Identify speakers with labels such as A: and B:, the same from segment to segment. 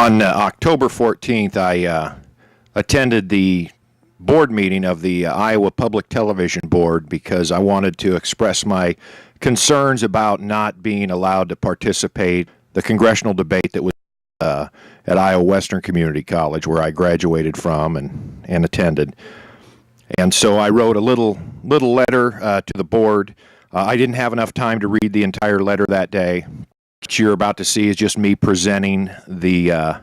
A: On October 14th, I attended the board meeting of the Iowa Public Television Board because I wanted to express my concerns about not being allowed to participate in the congressional debate that was at Iowa Western Community College, where I graduated from and attended. And so I wrote a little letter to the board. I didn't have enough time to read the entire letter that day. What you're about to see is just me presenting the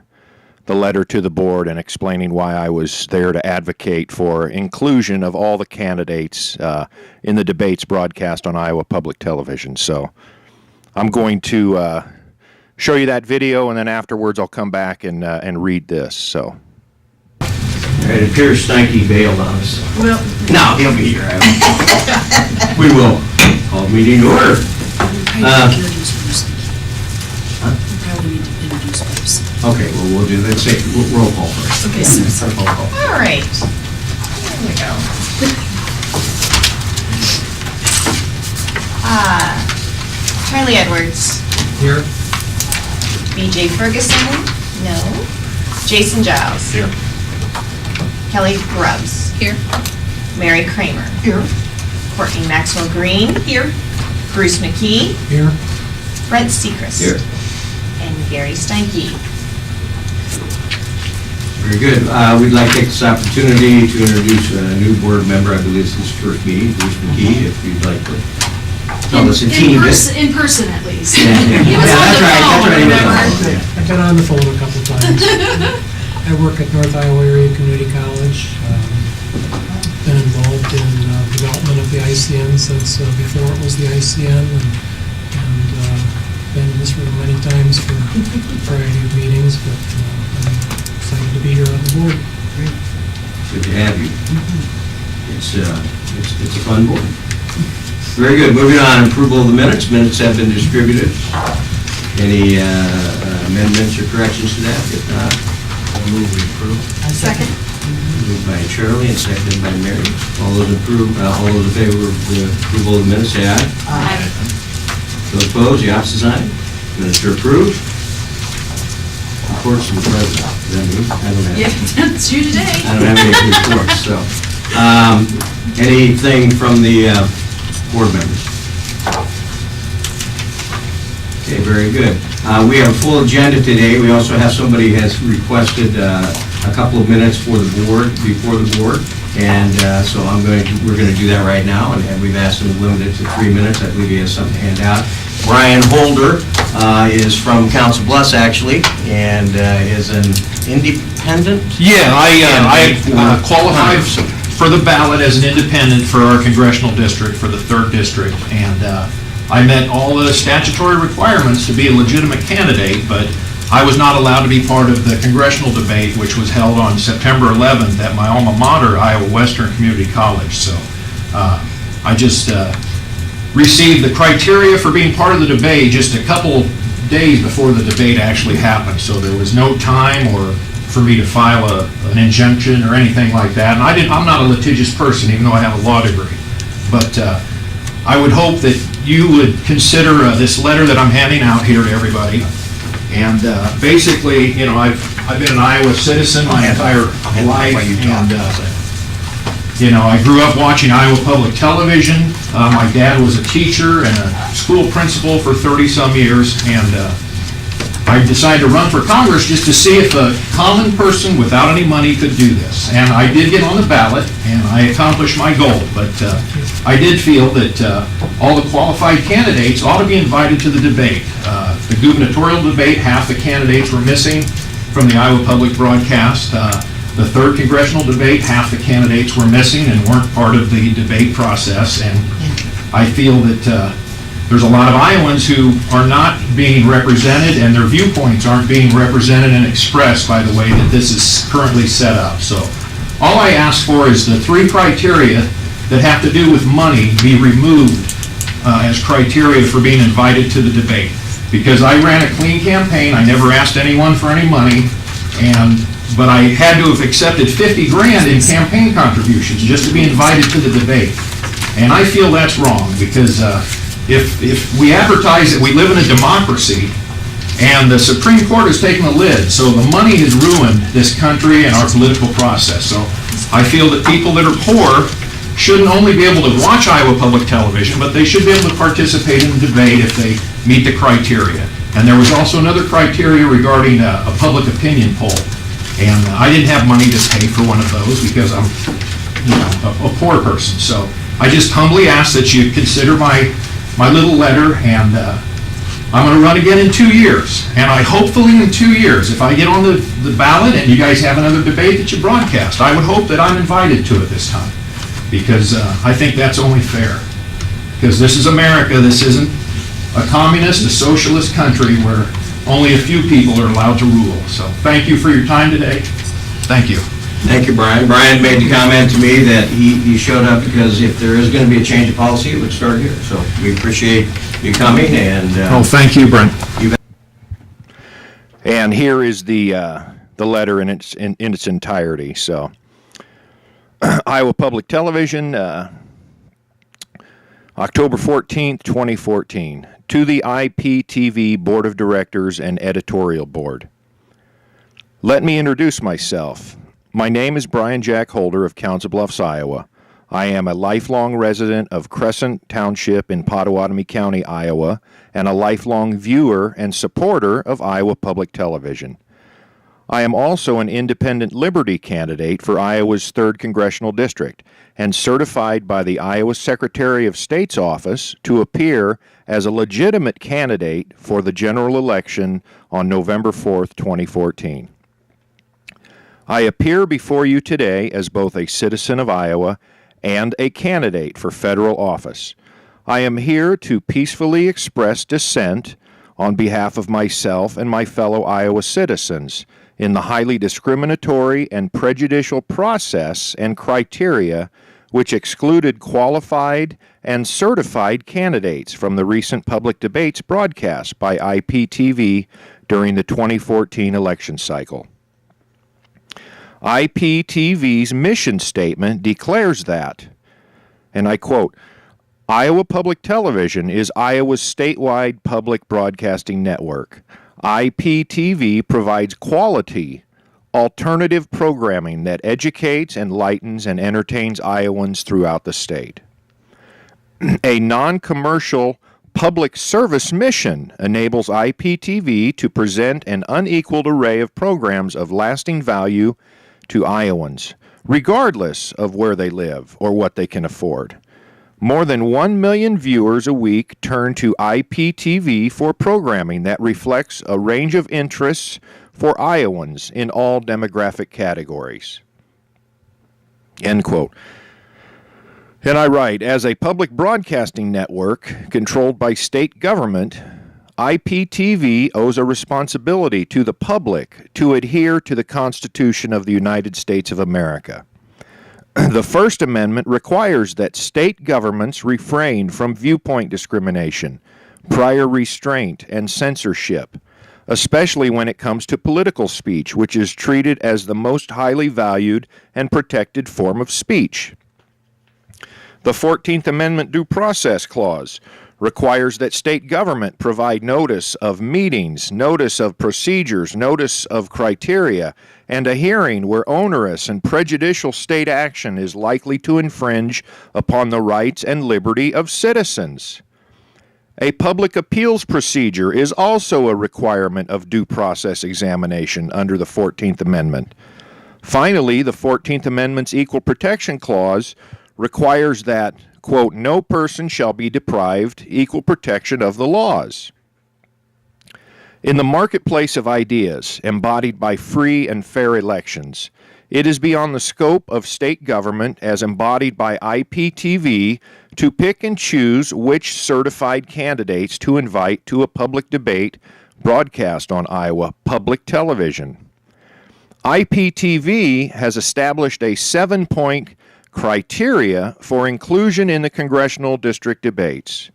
A: letter to the board and explaining why I was there to advocate for inclusion of all the candidates in the debates broadcast on Iowa Public Television. So I'm going to show you that video, and then afterwards I'll come back and read this. So.
B: It appears Stanky bailed on us.
C: Well,
B: No, he'll be here. We will call the meeting to order. Okay, well, we'll do that. Say roll call first.
C: okay, so,
B: Roll call.
C: all right. Here we go. Charlie Edwards.
B: Here.
C: BJ Ferguson. No. Jason Giles.
B: Here.
C: Kelly Grubbs. Here. Mary Kramer.
B: Here.
C: Courtney Maxwell Green. Here. Bruce McKee.
B: Here.
C: Brent Sechrist.
B: Here.
C: And Gary Steinke.
B: Very good. We'd like to take this opportunity to introduce a new board member. I believe this is his first meeting, Bruce McKee, if you'd like to tell us a teeny bit.
D: In person, at least.
B: Yeah, yeah.
D: He was on the phone,
B: He was
D: remember?
B: on the phone, yeah.
E: I've been on the phone a couple of times. I work at North Iowa Area Community College. Been involved in development of the ICN since before it was the ICN, and been in this room many times for a variety of meetings, but I'm excited to be here on the board.
B: Good to have you. It's a fun board. Very good. Moving on, approval of the minutes. Minutes have been distributed. Any amendments or corrections to that? If not, I'll move we approve.
D: Second.
B: Moved by Charlie and seconded by Mary. All those in favor of the approval of the minutes, say aye.
D: Aye.
B: Those opposed, the opposite sign. Minutes are approved. Reports from the president. Is that me? I don't have.
D: Yeah, it's you today.
B: I don't have any reports, so. Anything from the board members? Okay, very good. We have a full agenda today. We also have somebody has requested a couple of minutes for the board, before the board. And so we're going to do that right now, and we've asked him to limit it to 3 minutes. I believe he has something to hand out. Bryan Holder is from Council Bluffs, actually, and is an independent.
F: Yeah, I qualified for the ballot as an independent for our congressional district, for the 3rd district, and I met all the statutory requirements to be a legitimate candidate, but I was not allowed to be part of the congressional debate, which was held on September 11th at my alma mater, Iowa Western Community College. So I just received the criteria for being part of the debate just a couple days before the debate actually happened. So there was no time or for me to file an injunction or anything like that. And I'm not a litigious person, even though I have a law degree. But I would hope that you would consider this letter that I'm handing out here to everybody. And basically, you know, I've been an Iowa citizen my entire life, and you know, I grew up watching Iowa Public Television. My dad was a teacher and a school principal for 30-some years, and I decided to run for Congress just to see if a common person without any money could do this. And I did get on the ballot, and I accomplished my goal. But I did feel that all the qualified candidates ought to be invited to the debate. The gubernatorial debate, half the candidates were missing from the Iowa Public broadcast. The 3rd congressional debate, half the candidates were missing and weren't part of the debate process. And I feel that there's a lot of Iowans who are not being represented, and their viewpoints aren't being represented and expressed by the way that this is currently set up. So all I ask for is the 3 criteria that have to do with money be removed as criteria for being invited to the debate. Because I ran a clean campaign, I never asked anyone for any money, but I had to have accepted 50 grand in campaign contributions just to be invited to the debate. And I feel that's wrong, because if we advertise that we live in a democracy, And the Supreme Court has taken the lid, so the money has ruined this country and our political process. So I feel that people that are poor shouldn't only be able to watch Iowa Public Television, but they should be able to participate in the debate if they meet the criteria. And there was also another criteria regarding a public opinion poll. And I didn't have money to pay for one of those because I'm, a poor person. So I just humbly ask that you consider my little letter, and I'm going to run again in 2 years. And I hopefully in 2 years, if I get on the ballot and you guys have another debate that you broadcast, I would hope that I'm invited to it this time. Because I think that's only fair. Because this is America. This isn't a communist, a socialist country where only a few people are allowed to rule. So thank you for your time today. Thank you.
B: Thank you, Brian. Brian made the comment to me that he showed up because if there is going to be a change of policy, it would start here. So we appreciate you coming, and
F: Thank you, Brent.
A: And here is the letter in its entirety. So, Iowa Public Television, October 14th, 2014. To the IPTV Board of Directors and Editorial Board. Let me introduce myself. My name is Bryan Jack Holder of Council Bluffs, Iowa. I am a lifelong resident of Crescent Township in Potawatomi County, Iowa, and a lifelong viewer and supporter of Iowa Public Television. I am also an independent Liberty candidate for Iowa's 3rd Congressional District and certified by the Iowa Secretary of State's office to appear as a legitimate candidate for the general election on November 4th, 2014. I appear before you today as both a citizen of Iowa and a candidate for federal office. I am here to peacefully express dissent on behalf of myself and my fellow Iowa citizens in the highly discriminatory and prejudicial process and criteria which excluded qualified and certified candidates from the recent public debates broadcast by IPTV during the 2014 election cycle. IPTV's mission statement declares that, and I quote, Iowa Public Television is Iowa's statewide public broadcasting network. IPTV provides quality, alternative programming that educates, enlightens, and entertains Iowans throughout the state. A non-commercial public service mission enables IPTV to present an unequaled array of programs of lasting value to Iowans, regardless of where they live or what they can afford. More than 1 million viewers a week turn to IPTV for programming that reflects a range of interests for Iowans in all demographic categories. End quote. And I write, as a public broadcasting network controlled by state government, IPTV owes a responsibility to the public to adhere to the Constitution of the United States of America. The First Amendment requires that state governments refrain from viewpoint discrimination, prior restraint, and censorship, especially when it comes to political speech, which is treated as the most highly valued and protected form of speech. The 14th Amendment Due Process Clause requires that state government provide notice of meetings, notice of procedures, notice of criteria, and a hearing where onerous and prejudicial state action is likely to infringe upon the rights and liberty of citizens. A public appeals procedure is also a requirement of due process examination under the 14th Amendment. Finally, the 14th Amendment's Equal Protection Clause requires that, quote, no person shall be deprived equal protection of the laws. In the marketplace of ideas embodied by free and fair elections, it is beyond the scope of state government as embodied by IPTV to pick and choose which certified candidates to invite to a public debate broadcast on Iowa Public Television. IPTV has established a 7-point criteria for inclusion in the congressional district debates.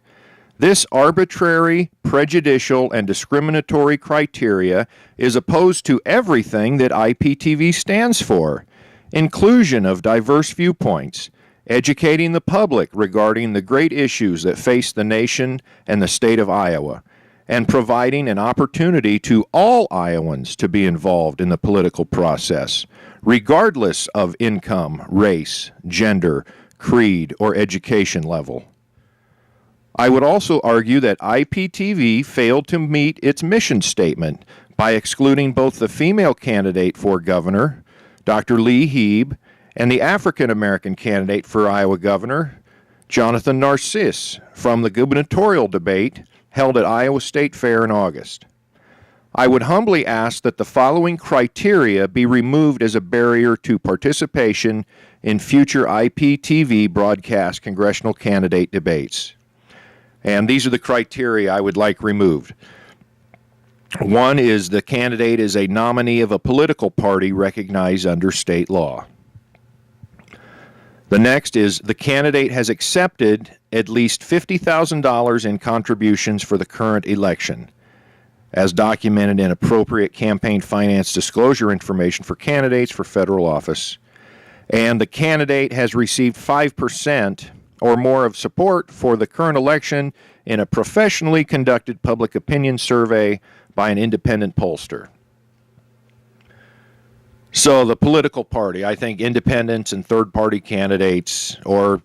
A: This arbitrary, prejudicial, and discriminatory criteria is opposed to everything that IPTV stands for: inclusion of diverse viewpoints, educating the public regarding the great issues that face the nation and the state of Iowa, and providing an opportunity to all Iowans to be involved in the political process, regardless of income, race, gender, creed, or education level. I would also argue that IPTV failed to meet its mission statement by excluding both the female candidate for governor, Dr. Lee Heeb, and the African American candidate for Iowa governor, Jonathan Narcisse, from the gubernatorial debate held at Iowa State Fair in August. I would humbly ask that the following criteria be removed as a barrier to participation in future IPTV broadcast congressional candidate debates. And these are the criteria I would like removed. One is the candidate is a nominee of a political party recognized under state law. The next is the candidate has accepted at least $50,000 in contributions for the current election, as documented in appropriate campaign finance disclosure information for candidates for federal office. And the candidate has received 5% or more of support for the current election in a professionally conducted public opinion survey by an independent pollster. So the political party, I think independents and third-party candidates or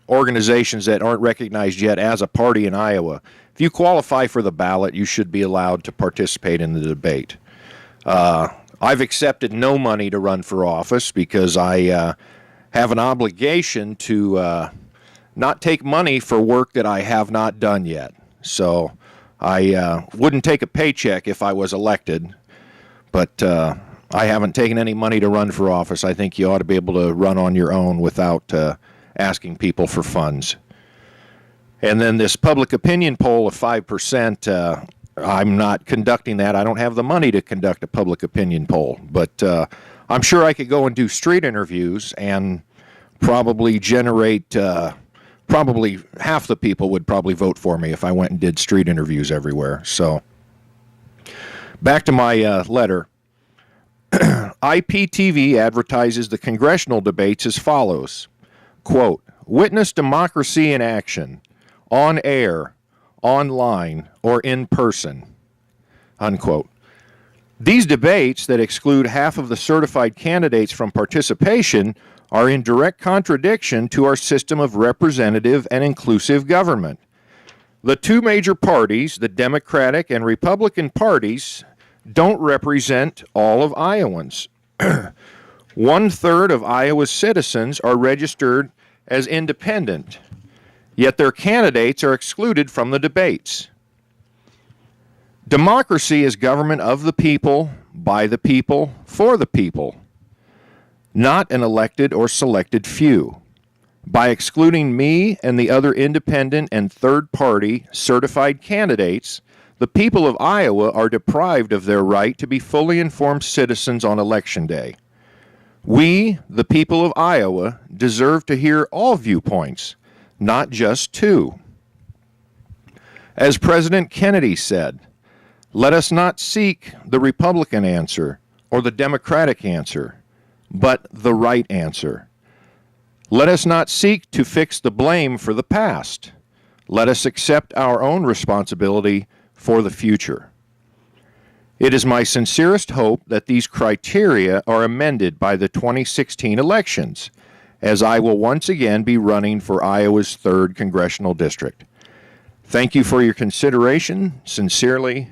A: organizations that aren't recognized yet as a party in Iowa, if you qualify for the ballot, you should be allowed to participate in the debate. I've accepted no money to run for office because I have an obligation to not take money for work that I have not done yet. So I wouldn't take a paycheck if I was elected, but I haven't taken any money to run for office. I think you ought to be able to run on your own without asking people for funds. And then this public opinion poll of 5%, I'm not conducting that. I don't have the money to conduct a public opinion poll, but I'm sure I could go and do street interviews and probably generate, probably half the people would probably vote for me if I went and did street interviews everywhere. So back to my letter. IPTV advertises the congressional debates as follows, quote, "Witness democracy in action, on air, online, or in person," unquote. These debates that exclude half of the certified candidates from participation are in direct contradiction to our system of representative and inclusive government. The two major parties, the Democratic and Republican parties, don't represent all of Iowans. 1/3 of Iowa's citizens are registered as independent, yet their candidates are excluded from the debates. Democracy is government of the people, by the people, for the people, not an elected or selected few. By excluding me and the other independent and third-party certified candidates, the people of Iowa are deprived of their right to be fully informed citizens on Election Day. We, the people of Iowa, deserve to hear all viewpoints, not just two. As President Kennedy said, "Let us not seek the Republican answer or the Democratic answer, but the right answer. Let us not seek to fix the blame for the past. Let us accept our own responsibility for the future." It is my sincerest hope that these criteria are amended by the 2016 elections, as I will once again be running for Iowa's 3rd Congressional District. Thank you for your consideration. Sincerely,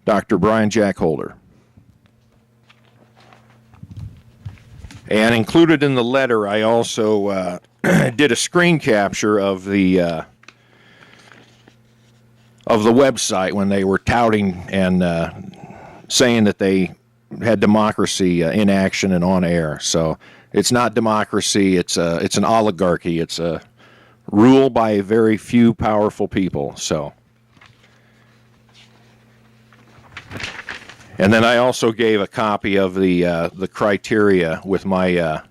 A: Dr. Bryan Jack Holder. And included in the letter, I also did a screen capture of the website when they were touting and saying that they had democracy in action and on air. So it's not democracy. It's an oligarchy. It's a rule by a very few powerful people. So, and then I also gave a copy of the criteria with my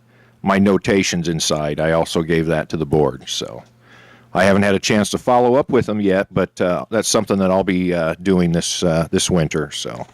A: my notations inside. I also gave that to the board. So I haven't had a chance to follow up with them yet, but that's something that I'll be doing this winter. So.